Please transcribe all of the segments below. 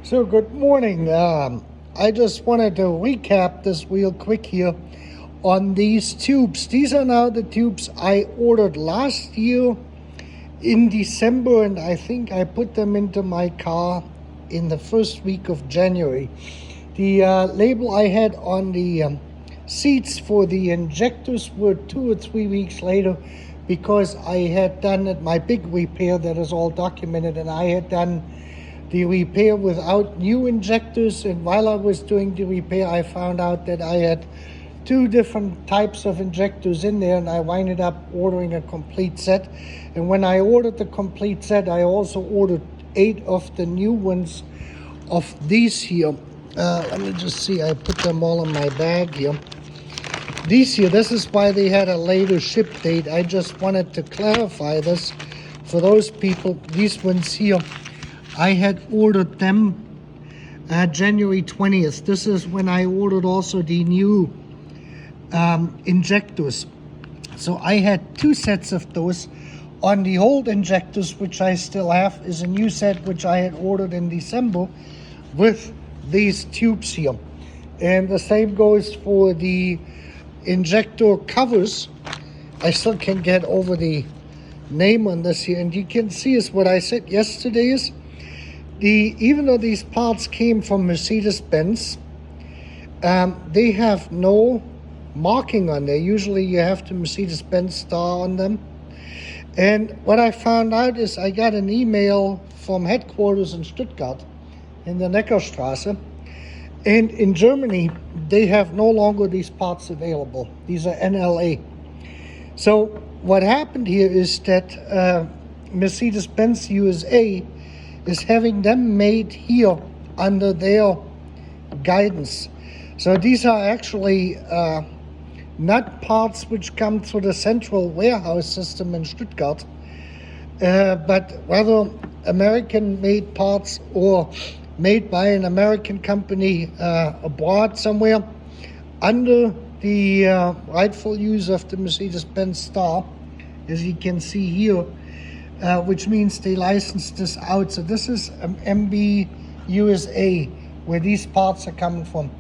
So good morning. I just wanted to recap this real quick here on these tubes. These are now the tubes I ordered last year in December, and I think I put them into my car in the first week of January. The label I had on the seats for the injectors were 2 or 3 weeks later, because I had done my big repair that is all documented, and I had done the repair without new injectors. And while I was doing the repair, I found out that I had 2 different types of injectors in there, and I winded up ordering a complete set. And when I ordered the complete set, I also ordered 8 of the new ones of these here. Let me just see, I put them all in my bag here. These here, this is why they had a later ship date. I just wanted to clarify this for those people. These ones here, I had ordered them January 20th. This is when I ordered also the new injectors. So I had 2 sets of those. On the old injectors, which I still have, is a new set which I had ordered in December with these tubes here. And the same goes for the injector covers. I still can't get over the name on this here, and you can see is what I said yesterday is even though these parts came from Mercedes-Benz, they have no marking on there. Usually you have the Mercedes-Benz star on them. And what I found out is I got an email from headquarters in Stuttgart in the Neckarstraße, and in Germany they have no longer these parts available. These are NLA. So what happened here is that Mercedes-Benz USA is having them made here under their guidance. So these are actually not parts which come through the central warehouse system in Stuttgart, but rather American-made parts or made by an American company abroad somewhere under the rightful use of the Mercedes-Benz star, as you can see here. Which means they licensed this out. So this is MB USA, where these parts are coming from.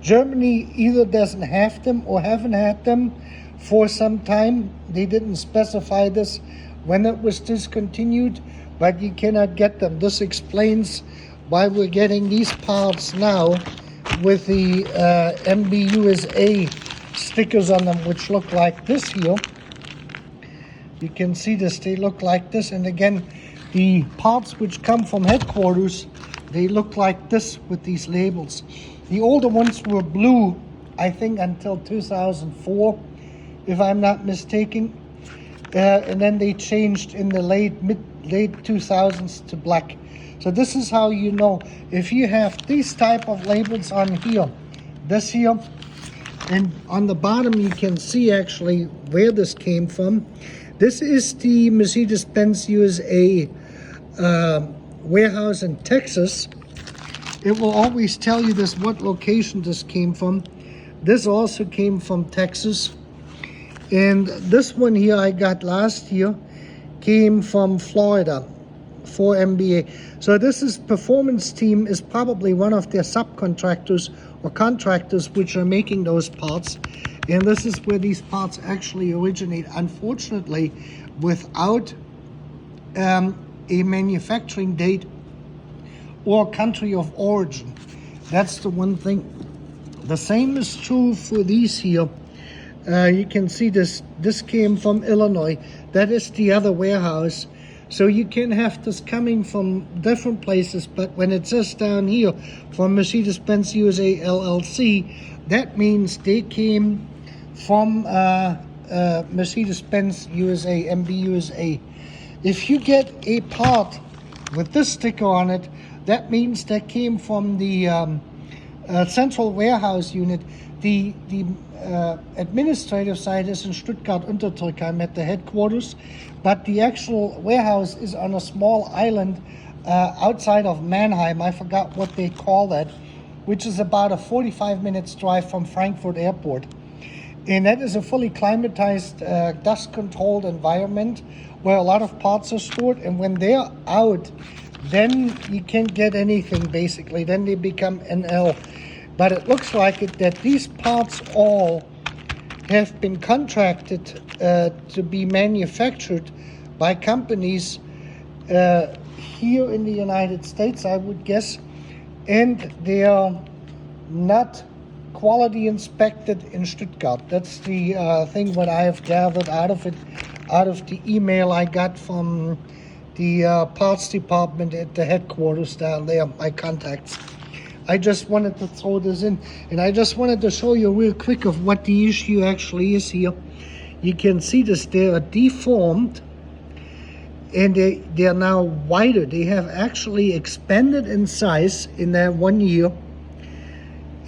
Germany either doesn't have them or haven't had them for some time. They didn't specify this when it was discontinued, but you cannot get them. This explains why we're getting these parts now with the MB USA stickers on them, which look like this here. You can see this, they look like this. And again, the parts which come from headquarters, they look like this with these labels. The older ones were blue, I think until 2004, if I'm not mistaken. And then they changed in the late 2000s to black. So this is how you know. If you have these type of labels on here, this here, and on the bottom you can see actually where this came from. This is the Mercedes-Benz USA warehouse in Texas. It will always tell you this, what location this came from. This also came from Texas. And this one here I got last year came from Florida for MBA. So this is Performance Team is probably one of their subcontractors or contractors which are making those parts. And this is where these parts actually originate, unfortunately, without a manufacturing date or country of origin. That's the one thing. The same is true for these here. You can see this came from Illinois. That is the other warehouse. So you can have this coming from different places, but when it says down here from Mercedes-Benz USA LLC, that means they came from Mercedes-Benz USA, MB USA. If you get a part with this sticker on it, that means that came from the central warehouse unit. The administrative site is in Stuttgart Untertürkheim at the headquarters, but the actual warehouse is on a small island outside of Mannheim. I forgot what they call that, which is about a 45 minutes drive from Frankfurt Airport. And that is a fully climatized, dust-controlled environment where a lot of parts are stored. And when they're out, then you can't get anything basically. Then they become NL. But it looks like it that these parts all have been contracted to be manufactured by companies here in the United States, I would guess, and they are not quality inspected in Stuttgart. That's the thing what I have gathered out of it, out of the email I got from the parts department at the headquarters down there, my contacts. I just wanted to throw this in, and I just wanted to show you real quick of what the issue actually is here. You can see this, they are deformed, and they are now wider. They have actually expanded in size in that 1 year,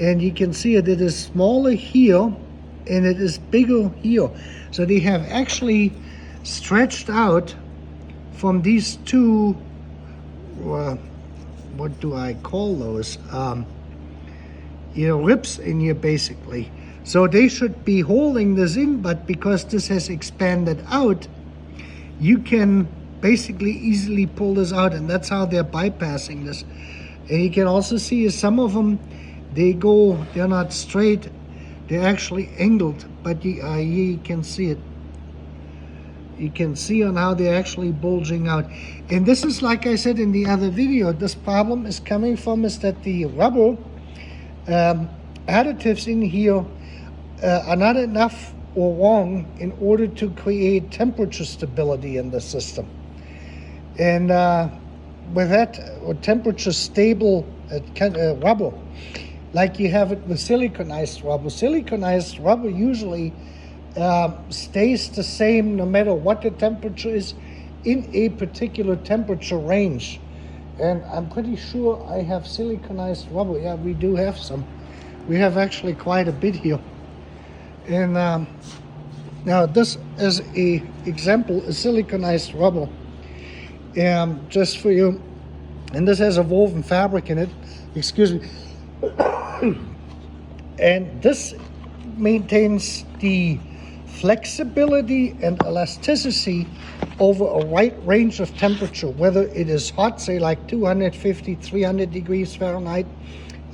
and you can see it is smaller here, and it is bigger here. So they have actually stretched out from these two, what do I call those? Ribs in here basically. So they should be holding this in, but because this has expanded out, you can basically easily pull this out, and that's how they're bypassing this. And you can also see some of them, they're not straight, they're actually angled, but here you can see it. You can see on how they're actually bulging out. And this is, like I said in the other video, this problem is coming from is that the rubber additives in here are not enough or wrong in order to create temperature stability in the system. And with that, or temperature stable rubber, like you have it with siliconized rubber. Siliconized rubber usually stays the same no matter what the temperature is in a particular temperature range. And I'm pretty sure I have siliconized rubber. Yeah, we do have some. We have actually quite a bit here. And now this is a example, a siliconized rubber, just for you. And this has a woven fabric in it, excuse me. And this maintains the flexibility and elasticity over a wide range of temperature, whether it is hot, say like 250, 300 degrees Fahrenheit,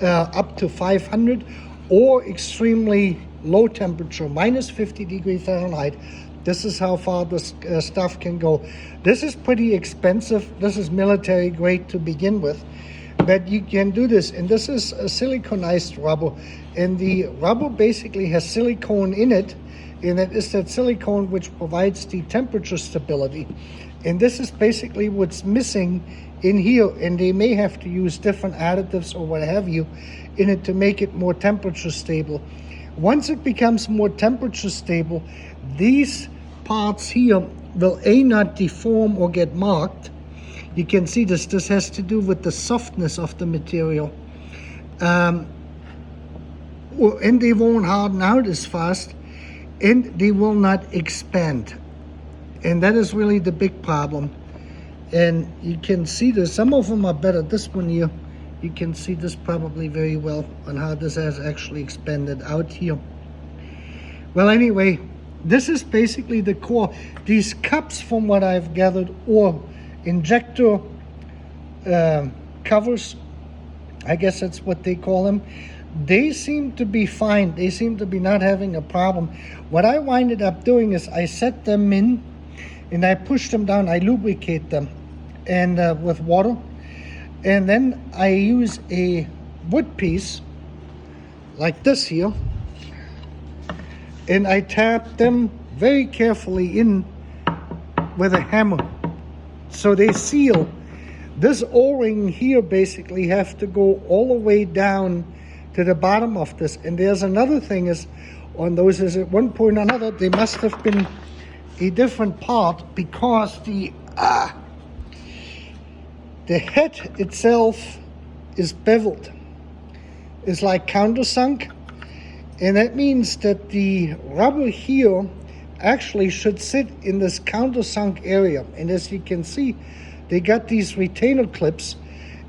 up to 500, or extremely low temperature, minus 50 degrees Fahrenheit. This is how far this stuff can go. This is pretty expensive. This is military grade to begin with, but you can do this. And this is a siliconized rubber, and the rubber basically has silicone in it, and it is that silicone which provides the temperature stability. And this is basically what's missing in here, and they may have to use different additives or what have you in it to make it more temperature stable. Once it becomes more temperature stable, these parts here will not deform or get marked. You can see this has to do with the softness of the material. And they won't harden out as fast, and they will not expand. And that is really the big problem. And you can see this, some of them are better. This one here, you can see this probably very well on how this has actually expanded out here. Well, anyway, this is basically the core. These cups, from what I've gathered, or injector covers, I guess that's what they call them, they seem to be fine. They seem to be not having a problem. What I winded up doing is I set them in and I push them down. I lubricate them and with water, and then I use a wood piece like this here, and I tap them very carefully in with a hammer so they seal. This O-ring here basically have to go all the way down to the bottom of this. And there's another thing is on those is at one point or another they must have been a different part, because the head itself is beveled. It's like countersunk, and that means that the rubber here actually should sit in this countersunk area. And as you can see, they got these retainer clips,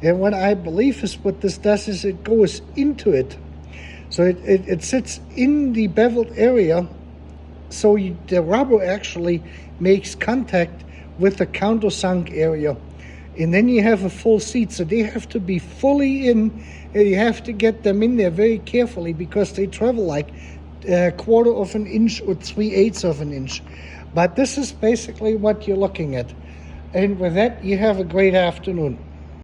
and what I believe is what this does is it goes into it. So it sits in the beveled area, so the rubber actually makes contact with the countersunk area. and then you have a full seat, so they have to be fully in, and you have to get them in there very carefully because they travel like a quarter of an inch or 3/8 of an inch. But this is basically what you're looking at. And with that, you have a great afternoon.